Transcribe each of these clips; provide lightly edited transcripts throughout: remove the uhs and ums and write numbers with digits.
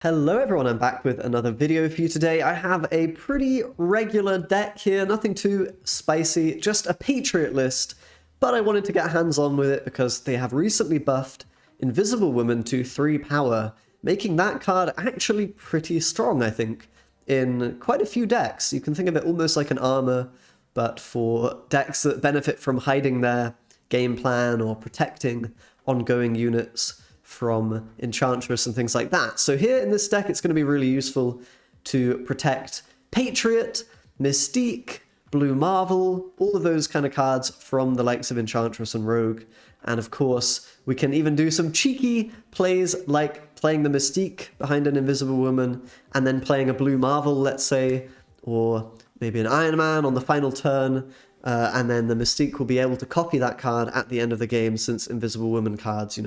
Hello everyone, I'm back with another video for you today. I have a pretty regular deck here, nothing too spicy, just a Patriot list, but I wanted to get hands-on with it because they have recently buffed Invisible Woman to 3 power, making that card actually pretty strong, I think, in quite a few decks. You can think of it almost like an armor, but for decks that benefit from hiding their game plan or protecting ongoing units from Enchantress and things like that. So here in this deck, it's going to be really useful to protect Patriot, Mystique, Blue Marvel, all of those kind of cards from the likes of Enchantress and Rogue. And of course, we can even do some cheeky plays like playing the Mystique behind an Invisible Woman and then playing a Blue Marvel, let's say, or maybe an Iron Man on the final turn. And then the Mystique will be able to copy that card at the end of the game, since Invisible Woman cards,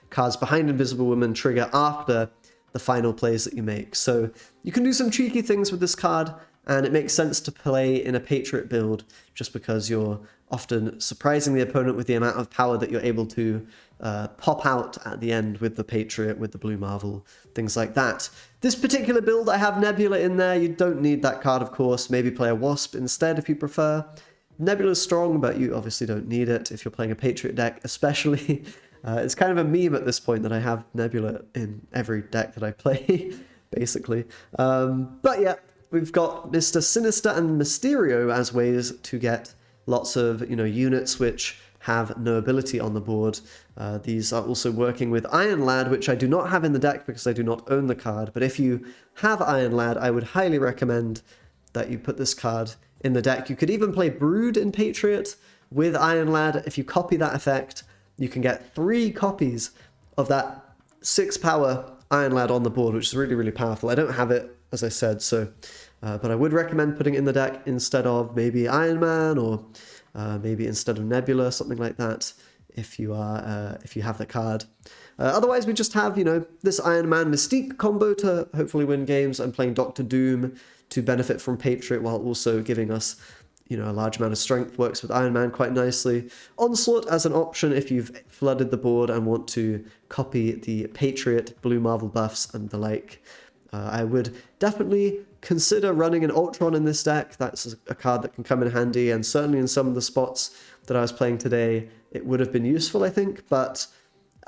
cards behind Invisible Woman trigger after the final plays that you make. So you can do some cheeky things with this card, and it makes sense to play in a Patriot build just because you're often surprising the opponent with the amount of power that you're able to pop out at the end with the Patriot, with the Blue Marvel, things like that. This particular build, I have Nebula in there. You don't need that card, of course. Maybe play a Wasp instead if you prefer. Nebula's strong, but you obviously don't need it if you're playing a Patriot deck, especially. It's kind of a meme at this point that I have Nebula in every deck that I play, basically. But yeah, we've got Mr. Sinister and Mysterio as ways to get lots of, units which have no ability on the board. These are also working with Iron Lad, which I do not have in the deck because I do not own the card. But if you have Iron Lad, I would highly recommend that you put this card in the deck. You could even play Brood in Patriot with Iron Lad. If you copy that effect, you can get 3 copies of that 6 power Iron Lad on the board, which is really, really powerful. I don't have it, as I said, so but I would recommend putting it in the deck instead of maybe Iron Man, or maybe instead of Nebula, something like that, if you have the card. Otherwise, we just have, this Iron Man Mystique combo to hopefully win games. I'm playing Dr. Doom to benefit from Patriot while also giving us, a large amount of strength. Works with Iron Man quite nicely. Onslaught as an option if you've flooded the board and want to copy the Patriot, Blue Marvel buffs and the like. I would definitely consider running an Ultron in this deck. That's a card that can come in handy, and certainly in some of the spots that I was playing today, it would have been useful, I think. But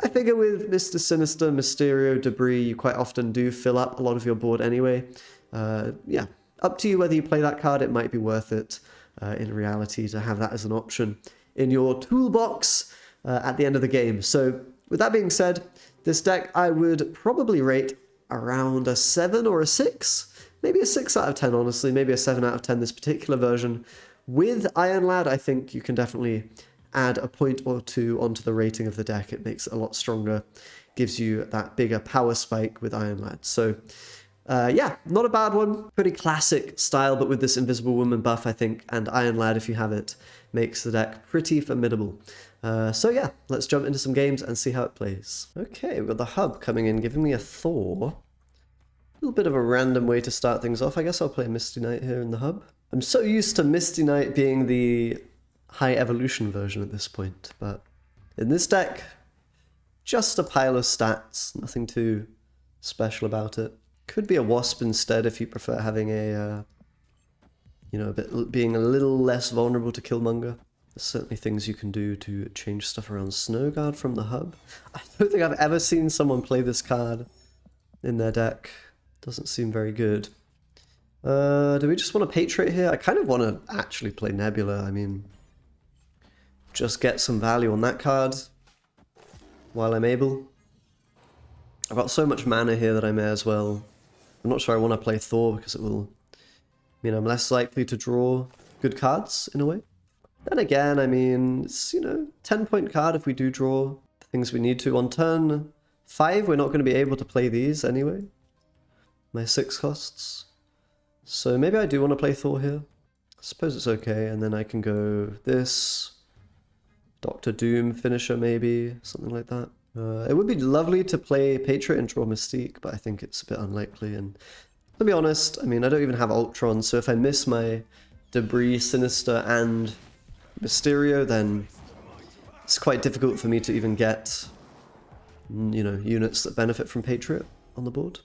I figure with Mr. Sinister, Mysterio, Debris, you quite often do fill up a lot of your board anyway. Yeah, up to you whether you play that card. It might be worth it in reality to have that as an option in your toolbox at the end of the game. So with that being said, this deck I would probably rate around a 7 or a 6. Maybe a 6 out of 10, honestly. Maybe a 7 out of 10 this particular version. With Iron Lad, I think you can definitely add a point or 2 onto the rating of the deck. It makes it a lot stronger, gives you that bigger power spike with Iron Lad. So yeah, not a bad one. Pretty classic style, but with this Invisible Woman buff, I think, and Iron Lad, if you have it, makes the deck pretty formidable. So yeah, let's jump into some games and see how it plays. Okay, we've got the hub coming in, giving me a Thor. A little bit of a random way to start things off. I guess I'll play Misty Knight here in the hub. I'm so used to Misty Knight being the high evolution version at this point, but in this deck, just a pile of stats, nothing too special about it. Could be a Wasp instead if you prefer having a, being a little less vulnerable to Killmonger. There's certainly things you can do to change stuff around Snow Guard from the hub. I don't think I've ever seen someone play this card in their deck. Doesn't seem very good. Do we just want to Patriot here? I kind of want to actually play Nebula. I mean, just get some value on that card while I'm able. I've got so much mana here that I may as well. I'm not sure I want to play Thor because it will mean I'm less likely to draw good cards in a way. Then again, I mean, it's, 10-point card if we do draw the things we need to. On turn 5, we're not going to be able to play these anyway. My 6 costs. So maybe I do want to play Thor here. I suppose it's okay, and then I can go this, Dr. Doom finisher maybe, something like that. It would be lovely to play Patriot and draw Mystique, but I think it's a bit unlikely. And to be honest, I mean, I don't even have Ultron, so if I miss my Debris, Sinister, and Mysterio, then it's quite difficult for me to even get, units that benefit from Patriot on the board.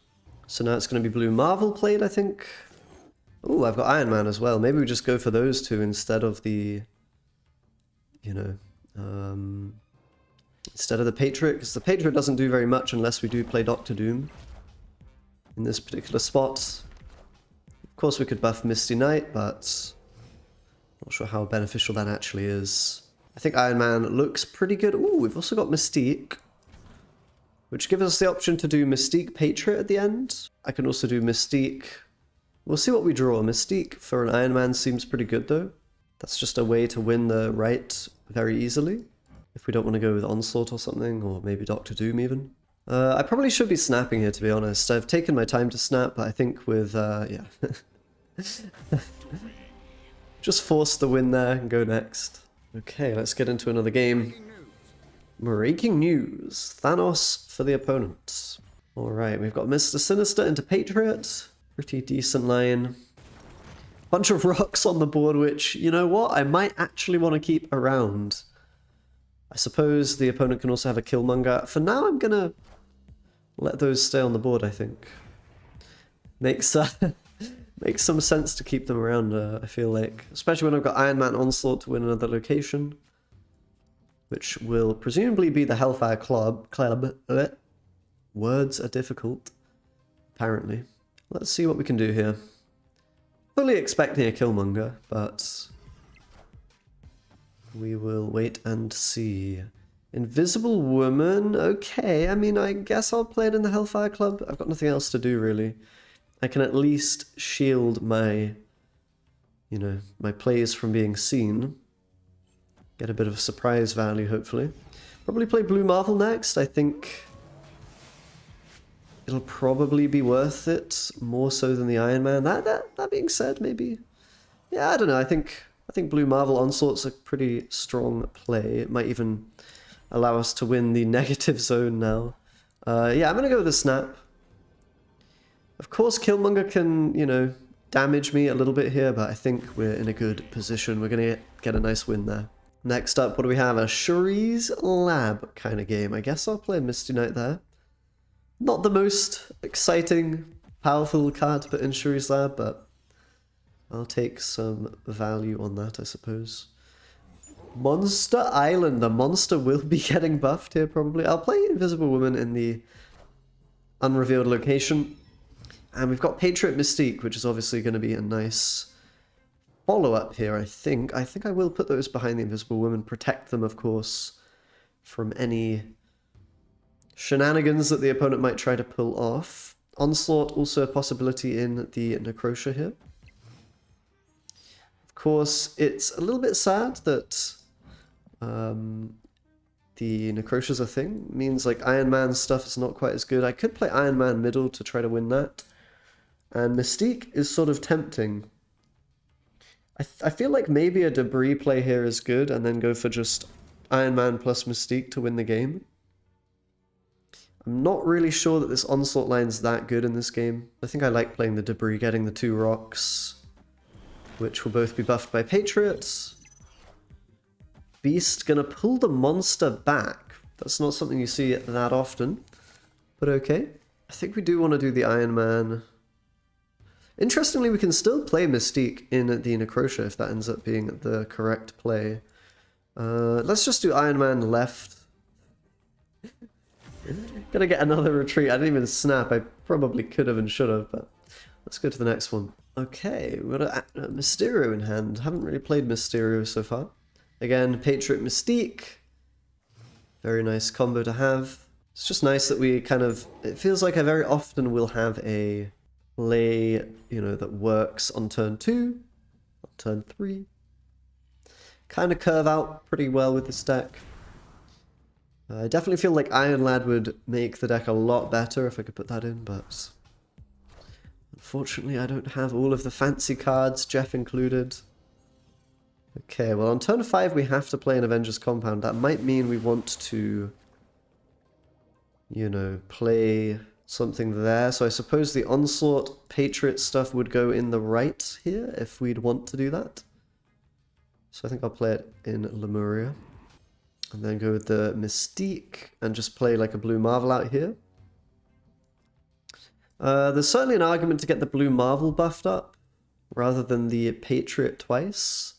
So now it's going to be blue Marvel played, I think. Oh, I've got Iron Man as well. Maybe we just go for those two instead of the, you know, instead of the Patriot, because the Patriot doesn't do very much unless we do play Doctor Doom in this particular spot. Of course, we could buff Misty Knight, but not sure how beneficial that actually is. I think Iron Man looks pretty good. Ooh, we've also got Mystique, which gives us the option to do Mystique Patriot at the end. I can also do Mystique. We'll see what we draw. Mystique for an Iron Man seems pretty good though. That's just a way to win the right very easily. If we don't want to go with Onslaught or something, or maybe Doctor Doom even. I probably should be snapping here, to be honest. I've taken my time to snap, but I think with, yeah. Just force the win there and go next. Okay, let's get into another game. Breaking news. Thanos for the opponent. Alright, we've got Mr. Sinister into Patriot. Pretty decent line. Bunch of rocks on the board, which, you know what, I might actually want to keep around. I suppose the opponent can also have a Killmonger. For now, I'm gonna let those stay on the board, I think. Makes makes some sense to keep them around, I feel like. Especially when I've got Iron Man Onslaught to win another location. Which will presumably be the Hellfire Club. Words are difficult, apparently. Let's see what we can do here. Fully expecting a Killmonger, but we will wait and see. Invisible Woman, okay, I mean, I guess I'll play it in the Hellfire Club. I've got nothing else to do, really. I can at least shield my, you know, my plays from being seen. Get a bit of surprise value, hopefully. Probably play Blue Marvel next. I think it'll probably be worth it, more so than the Iron Man. That being said, maybe, yeah, I don't know. I think Blue Marvel Onslaught's a pretty strong play. It might even allow us to win the negative zone now. Yeah, I'm gonna go with the snap. Of course, Killmonger can, you know, damage me a little bit here, but I think we're in a good position. We're gonna get a nice win there. Next up, what do we have? A Shuri's Lab kind of game. I guess I'll play Misty Knight there. Not the most exciting, powerful card to put in Shuri's Lab, but I'll take some value on that, I suppose. Monster Island. The monster will be getting buffed here, probably. I'll play Invisible Woman in the unrevealed location. And we've got Patriot Mystique, which is obviously going to be a nice follow-up here, I think. I think I will put those behind the Invisible Woman, protect them, of course, from any shenanigans that the opponent might try to pull off. Onslaught, also a possibility in the Necrosha here. Of course, it's a little bit sad that the Necrosha's a thing. It means like Iron Man stuff is not quite as good. I could play Iron Man middle to try to win that. And Mystique is sort of tempting. I feel like maybe a Debris play here is good, and then go for just Iron Man plus Mystique to win the game. I'm not really sure that this Onslaught line's that good in this game. I think I like playing the Debris, getting the 2 rocks, which will both be buffed by Patriots. Beast gonna pull the monster back. That's not something you see that often, but okay. I think we do want to do the Iron Man. Interestingly, we can still play Mystique in the Necrosha if that ends up being the correct play. Let's just do Iron Man left. Gonna get another retreat. I didn't even snap. I probably could have and should have, but let's go to the next one. Okay, we've got a Mysterio in hand. Haven't really played Mysterio so far. Again, Patriot Mystique. Very nice combo to have. It's just nice that we kind of... It feels like I very often will have a play, you know, that works on turn 2, on turn 3. Kind of curve out pretty well with this deck. I definitely feel like Iron Lad would make the deck a lot better if I could put that in, but unfortunately I don't have all of the fancy cards, Jeff included. Okay, well on turn 5 we have to play an Avengers Compound. That might mean we want to, you know, play something there. So I suppose the Onslaught Patriot stuff would go in the right here if we'd want to do that. So I think I'll play it in Lemuria. And then go with the Mystique and just play like a Blue Marvel out here. There's certainly an argument to get the blue Marvel buffed up rather than the Patriot twice.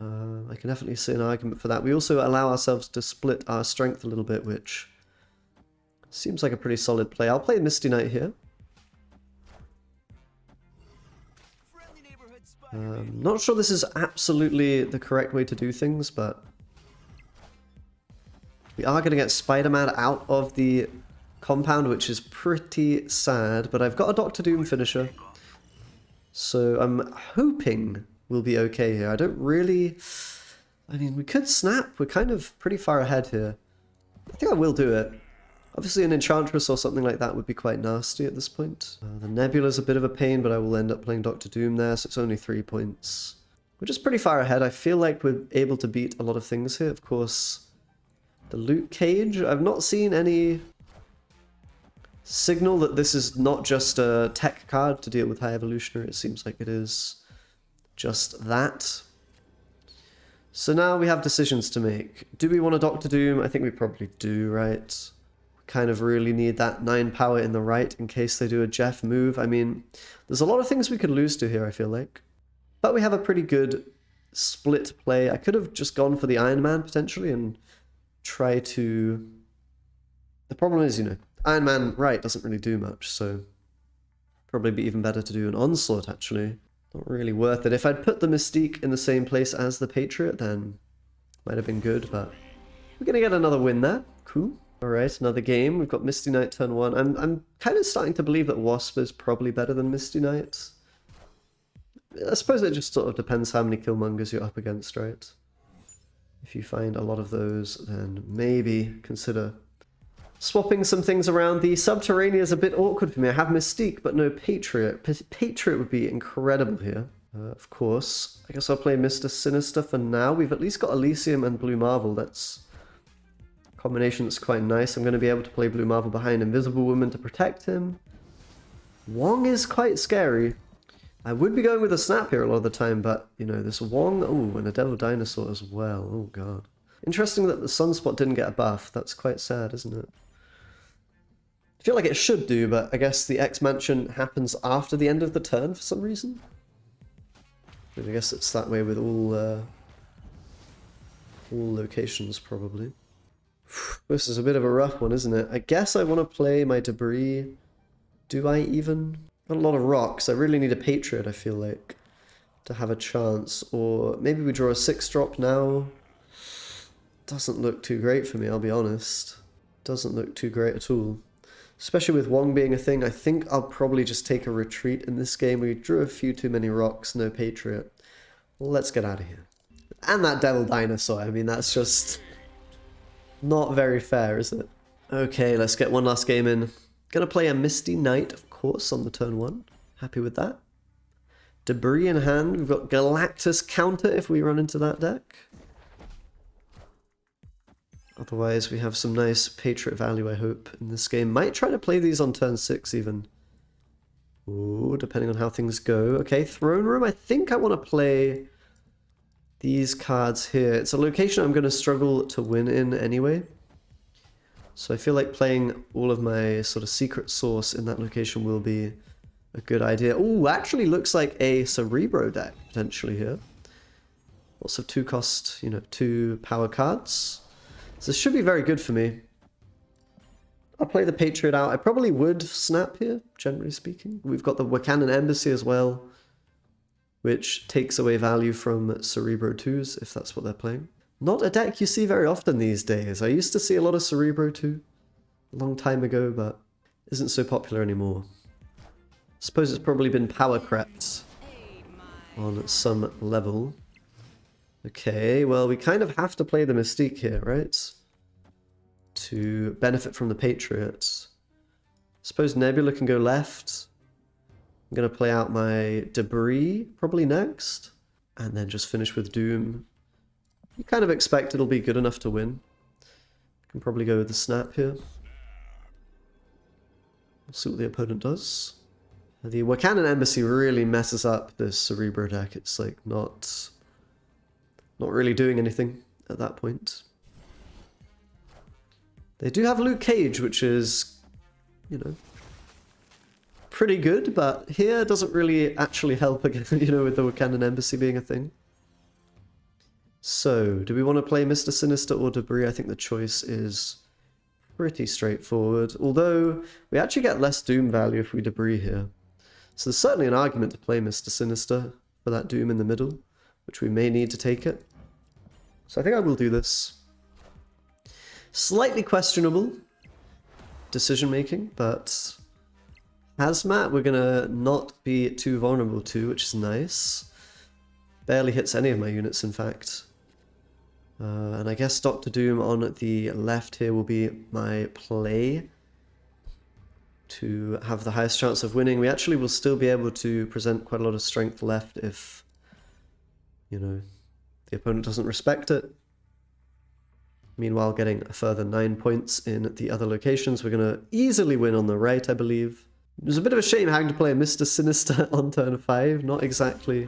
I can definitely see an argument for that. We also allow ourselves to split our strength a little bit, which seems like a pretty solid play. I'll play Misty Knight here. Not sure this is absolutely the correct way to do things, but we are going to get Spider-Man out of the compound, which is pretty sad, but I've got a Doctor Doom finisher, so I'm hoping we'll be okay here. I don't really... I mean, we could snap. We're kind of pretty far ahead here. I think I will do it. Obviously an Enchantress or something like that would be quite nasty at this point. The Nebula's a bit of a pain, but I will end up playing Doctor Doom there, so it's only 3 points. We're just pretty far ahead. I feel like we're able to beat a lot of things here. Of course, the Luke Cage. I've not seen any signal that this is not just a tech card to deal with High Evolutionary. It seems like it is just that. So now we have decisions to make. Do we want a Doctor Doom? I think we probably do, right? We kind of really need that 9 power in the right in case they do a Jeff move. I mean, there's a lot of things we could lose to here, I feel like. But we have a pretty good split play. I could have just gone for the Iron Man, potentially, and try to... The problem is, you know, Iron Man right doesn't really do much, so probably be even better to do an Onslaught, actually. Not really worth it. If I'd put the Mystique in the same place as the Patriot, then might have been good, but we're going to get another win there. Cool. Alright, another game. We've got Misty Knight turn 1. I'm kind of starting to believe that Wasp is probably better than Misty Knight. I suppose it just sort of depends how many Killmongers you're up against, right? If you find a lot of those, then maybe consider swapping some things around. The Subterranean is a bit awkward for me. I have Mystique, but no Patriot. Patriot would be incredible here. Of course. I guess I'll play Mr. Sinister for now. We've at least got Elysium and Blue Marvel. That's a combination that's quite nice. I'm going to be able to play Blue Marvel behind Invisible Woman to protect him. Wong is quite scary. I would be going with a Snap here a lot of the time, but, you know, this Wong... Oh, and a Devil Dinosaur as well. Oh, God. Interesting that the Sunspot didn't get a buff. That's quite sad, isn't it? I feel like it should do, but I guess the X-Mansion happens after the end of the turn for some reason. I guess it's that way with all locations, probably. This is a bit of a rough one, isn't it? I guess I want to play my Debris. Do I even? Got a lot of rocks. I really need a Patriot, I feel like, to have a chance. Or maybe we draw a 6-drop now. Doesn't look too great for me, I'll be honest. Doesn't look too great at all. Especially with Wong being a thing, I think I'll probably just take a retreat in this game. We drew a few too many rocks, no Patriot. Well, let's get out of here. And that Devil Dinosaur, I mean, that's just not very fair, is it? Okay, let's get one last game in. Gonna play a Misty Knight, of course, on the turn 1. Happy with that. Debris in hand. We've got Galactus counter if we run into that deck. Otherwise, we have some nice Patriot value, I hope, in this game. Might try to play these on turn 6, even. Ooh, depending on how things go. Okay, Throne Room. I think I want to play these cards here. It's a location I'm going to struggle to win in anyway. So I feel like playing all of my sort of secret sauce in that location will be a good idea. Ooh, actually looks like a Cerebro deck, potentially, here. Lots of 2-cost, you know, 2 power cards. So this should be very good for me. I'll play the Patriot out. I probably would snap here, generally speaking. We've got the Wakandan Embassy as well, which takes away value from Cerebro 2s, if that's what they're playing. Not a deck you see very often these days. I used to see a lot of Cerebro 2 a long time ago, but isn't so popular anymore. I suppose it's probably been power crept on some level. Okay, well, we kind of have to play the Mystique here, right? To benefit from the Patriots. Suppose Nebula can go left. I'm going to play out my Debris probably next. And then just finish with Doom. You kind of expect it'll be good enough to win. Can probably go with the Snap here. We'll see what the opponent does. The Wakandan Embassy really messes up this Cerebro deck. It's like not really doing anything at that point. They do have Luke Cage, which is, you know, pretty good, but here doesn't really actually help again, you know, with the Wakandan Embassy being a thing. So, do we want to play Mr. Sinister or Debris? I think the choice is pretty straightforward, although we actually get less Doom value if we Debris here. So there's certainly an argument to play Mr. Sinister for that Doom in the middle, which we may need to take it. So I think I will do this. Slightly questionable decision making, but Hazmat we're gonna not be too vulnerable to, which is nice. Barely hits any of my units, in fact. And I guess Dr. Doom on the left here will be my play to have the highest chance of winning. We actually will still be able to present quite a lot of strength left if, you know, the opponent doesn't respect it. Meanwhile, getting a further 9 points in the other locations. We're going to easily win on the right, I believe. It was a bit of a shame having to play a Mr. Sinister on turn 5. Not exactly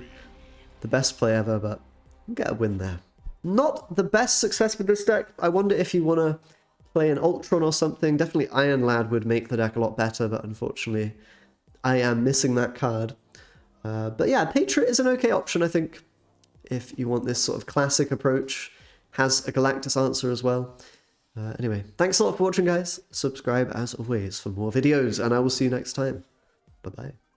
the best play ever, but we'll get a win there. Not the best success with this deck. I wonder if you want to play an Ultron or something. Definitely Iron Lad would make the deck a lot better, but unfortunately I am missing that card. But yeah, Patriot is an okay option, I think, if you want this sort of classic approach. Has a Galactus answer as well. Anyway, thanks a lot for watching, guys. Subscribe as always for more videos, and I will see you next time. Bye-bye.